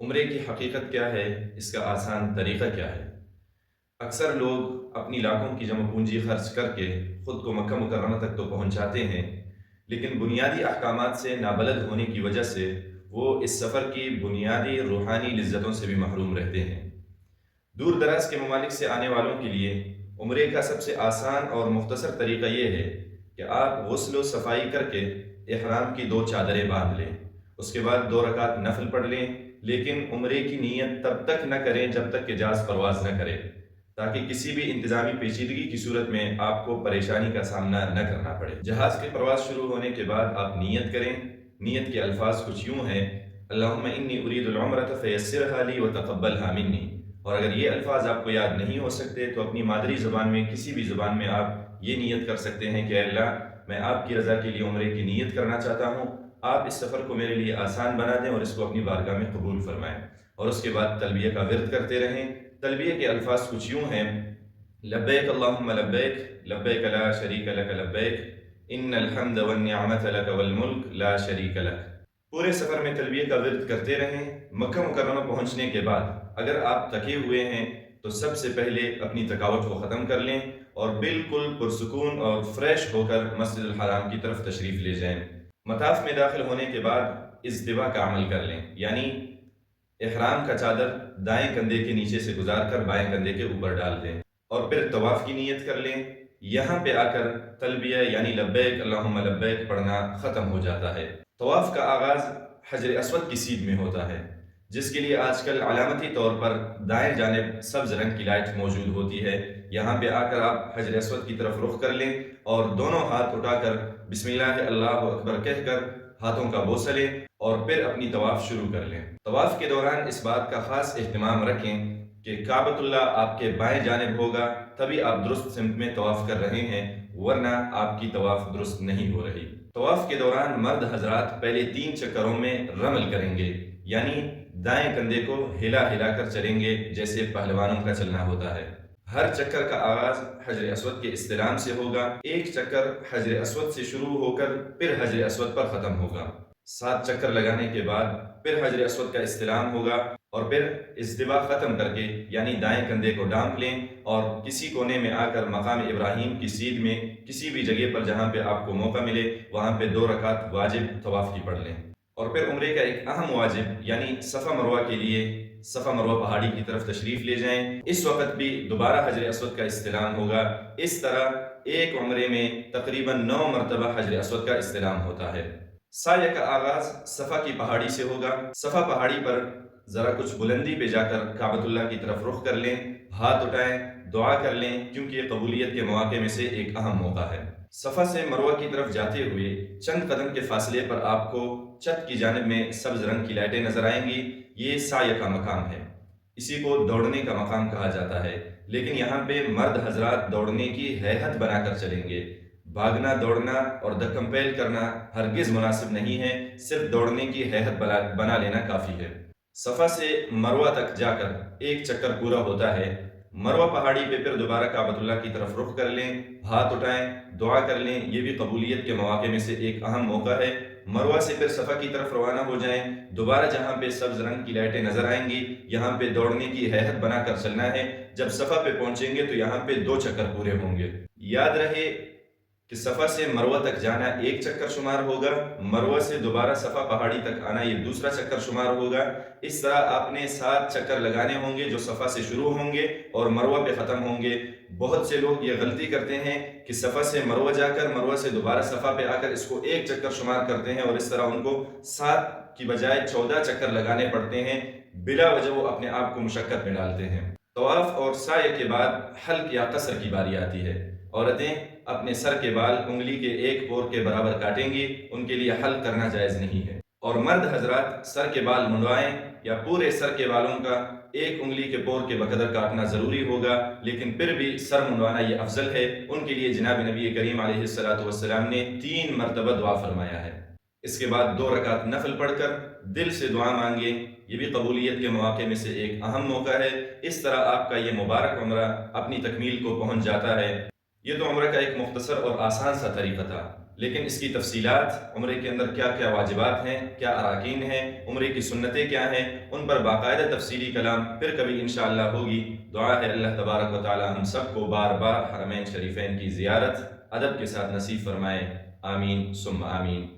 عمرے کی حقیقت کیا ہے؟ اس کا آسان طریقہ کیا ہے؟ اکثر لوگ اپنی لاکھوں کی جمع پونجی خرچ کر کے خود کو مکہ مکرمہ تک تو پہنچاتے ہیں، لیکن بنیادی احکامات سے نابلد ہونے کی وجہ سے وہ اس سفر کی بنیادی روحانی لذتوں سے بھی محروم رہتے ہیں۔ دور دراز کے ممالک سے آنے والوں کے لیے عمرے کا سب سے آسان اور مختصر طریقہ یہ ہے کہ آپ غسل و صفائی کر کے احرام کی دو چادریں باندھ لیں، اس کے بعد دو رکعت نفل پڑھ لیں، لیکن عمرے کی نیت تب تک نہ کریں جب تک کہ جہاز پرواز نہ کریں، تاکہ کسی بھی انتظامی پیچیدگی کی صورت میں آپ کو پریشانی کا سامنا نہ کرنا پڑے۔ جہاز کی پرواز شروع ہونے کے بعد آپ نیت کریں۔ نیت کے الفاظ کچھ یوں ہیں: اللہم انی ارید العمرۃ فیسرھا لی وتقبلھا منی۔ اور اگر یہ الفاظ آپ کو یاد نہیں ہو سکتے تو اپنی مادری زبان میں کسی بھی زبان میں آپ یہ نیت کر سکتے ہیں کہ اے اللہ، میں آپ کی رضا کے لیے عمرے کی نیت کرنا چاہتا ہوں، آپ اس سفر کو میرے لیے آسان بنا دیں اور اس کو اپنی بارگاہ میں قبول فرمائیں۔ اور اس کے بعد تلبیہ کا ورد کرتے رہیں۔ تلبیہ کے الفاظ کچھ یوں ہیں: لبیک اللہم لبیک، لبیک لا شریک لک لبیک، ان الحمد والنعمت لک والملک لا شریک لک۔ پورے سفر میں تلبیہ کا ورد کرتے رہیں۔ مکہ مکرمہ پہنچنے کے بعد اگر آپ تھکے ہوئے ہیں تو سب سے پہلے اپنی تھکاوٹ کو ختم کر لیں اور بالکل پرسکون اور فریش ہو کر مسجد الحرام کی طرف تشریف لے جائیں۔ مطاف میں داخل ہونے کے بعد ازدواء کا عمل کر لیں، یعنی احرام کا چادر دائیں کندھے کے نیچے سے گزار کر بائیں کندھے کے اوپر ڈال دیں اور پھر طواف کی نیت کر لیں۔ یہاں پہ آ کر تلبیہ یعنی لبیک اللہم لبیک پڑھنا ختم ہو جاتا ہے۔ طواف کا آغاز حجر اسود کی سیدھ میں ہوتا ہے، جس کے لیے آج کل علامتی طور پر دائیں جانب سبز رنگ کی لائٹ موجود ہوتی ہے۔ یہاں پہ آ کر آپ حجر اسود کی طرف رخ کر لیں اور دونوں ہاتھ اٹھا کر بسم اللہ اللہ اکبر کہہ کر ہاتھوں کا بوسہ لیں اور پھر اپنی طواف شروع کر لیں۔ طواف کے دوران اس بات کا خاص اہتمام رکھیں کہ کعبۃ اللہ آپ کے بائیں جانب ہوگا، تبھی آپ درست سمت میں طواف کر رہے ہیں، ورنہ آپ کی طواف درست نہیں ہو رہی۔ طواف کے دوران مرد حضرات پہلے 3 چکروں میں رمل کریں گے، یعنی دائیں کندھے کو ہلا ہلا کر چلیں گے جیسے پہلوانوں کا چلنا ہوتا ہے۔ ہر چکر کا آغاز حجر اسود کے استلام سے ہوگا۔ ایک چکر حجر اسود سے شروع ہو کر پھر حجر اسود پر ختم ہوگا۔ 7 چکر لگانے کے بعد پھر حجر اسود کا استلام ہوگا اور پھر ازدواء ختم کر کے یعنی دائیں کندھے کو ڈانپ لیں اور کسی کونے میں آ کر مقام ابراہیم کی سیدھ میں کسی بھی جگہ پر جہاں پہ آپ کو موقع ملے وہاں پہ 2 رکعت واجب طواف کی پڑھ لیں۔ اور پھر عمرے کا ایک اہم واجب یعنی صفا مروہ کے لیے صفا مروہ پہاڑی کی طرف تشریف لے جائیں۔ اس وقت بھی دوبارہ حجر اسود کا استلام ہوگا۔ اس طرح ایک عمرے میں تقریباً 9 مرتبہ حجر اسود کا استلام ہوتا ہے۔ سعی کا آغاز صفا کی پہاڑی سے ہوگا۔ صفا پہاڑی پر ذرا کچھ بلندی پہ جا کر کعبۃ اللہ کی طرف رخ کر لیں، ہاتھ اٹھائیں، دعا کر لیں، کیونکہ یہ قبولیت کے مواقع میں سے ایک اہم موقع ہے۔ صفا سے مروہ کی طرف جاتے ہوئے چند قدم کے فاصلے پر آپ کو چھت کی جانب میں سبز رنگ کی لائٹیں نظر آئیں گی۔ یہ سعی کا مقام ہے، اسی کو دوڑنے کا مقام کہا جاتا ہے، لیکن یہاں پہ مرد حضرات دوڑنے کی ہیئت بنا کر چلیں گے۔ بھاگنا، دوڑنا اور دھکم پیل کرنا ہرگز مناسب نہیں ہے، صرف دوڑنے کی ہیئت بنا لینا کافی ہے۔ صفا سے مروہ تک جا کر ایک چکر پورا ہوتا ہے۔ مروہ پہاڑی پہ پھر دوبارہ کعبۃ اللہ کی طرف رخ کر لیں، ہاتھ اٹھائیں، دعا کر لیں، یہ بھی قبولیت کے مواقع میں سے ایک اہم موقع ہے۔ مروہ سے پھر صفا کی طرف روانہ ہو جائیں، دوبارہ جہاں پہ سبز رنگ کی لائٹیں نظر آئیں گی یہاں پہ دوڑنے کی ہیئت بنا کر چلنا ہے۔ جب صفا پہ پہنچیں گے تو یہاں پہ 2 چکر پورے ہوں گے۔ یاد رہے کہ صفا سے مروہ تک جانا ایک چکر شمار ہوگا، مروہ سے دوبارہ صفا پہاڑی تک آنا یہ دوسرا چکر شمار ہوگا۔ اس طرح آپ نے 7 چکر لگانے ہوں گے جو صفا سے شروع ہوں گے اور مروہ پہ ختم ہوں گے۔ بہت سے لوگ یہ غلطی کرتے ہیں کہ صفا سے مروہ جا کر مروہ سے دوبارہ صفا پہ آ کر اس کو ایک چکر شمار کرتے ہیں اور اس طرح ان کو 7 کی بجائے 14 چکر لگانے پڑتے ہیں، بلا وجہ وہ اپنے آپ کو مشقت میں ڈالتے ہیں۔ طواف اور سعی کے بعد حلق یا قصر کی باری آتی ہے۔ عورتیں اپنے سر کے بال انگلی کے ایک پور کے برابر کاٹیں گی، ان کے لیے حلق کرنا جائز نہیں ہے۔ اور مرد حضرات سر کے بال منڈوائیں یا پورے سر کے بالوں کا ایک انگلی کے پور کے بقدر کاٹنا ضروری ہوگا، لیکن پھر بھی سر منڈوانا یہ افضل ہے۔ ان کے لیے جناب نبی کریم علیہ السلام نے 3 مرتبہ دعا فرمایا ہے۔ اس کے بعد 2 رکعت نفل پڑھ کر دل سے دعا مانگیں، یہ بھی قبولیت کے مواقع میں سے ایک اہم موقع ہے۔ اس طرح آپ کا یہ مبارک عمرہ اپنی تکمیل کو پہنچ جاتا ہے۔ یہ تو عمرہ کا ایک مختصر اور آسان سا طریقہ تھا، لیکن اس کی تفصیلات، عمرے کے اندر کیا کیا واجبات ہیں، کیا اراکین ہیں، عمرے کی سنتیں کیا ہیں، ان پر باقاعدہ تفصیلی کلام پھر کبھی انشاءاللہ ہوگی۔ دعا ہے اللہ تبارک و تعالی ہم سب کو بار بار حرمین شریفین کی زیارت ادب کے ساتھ نصیب فرمائے۔ آمین ثم آمین۔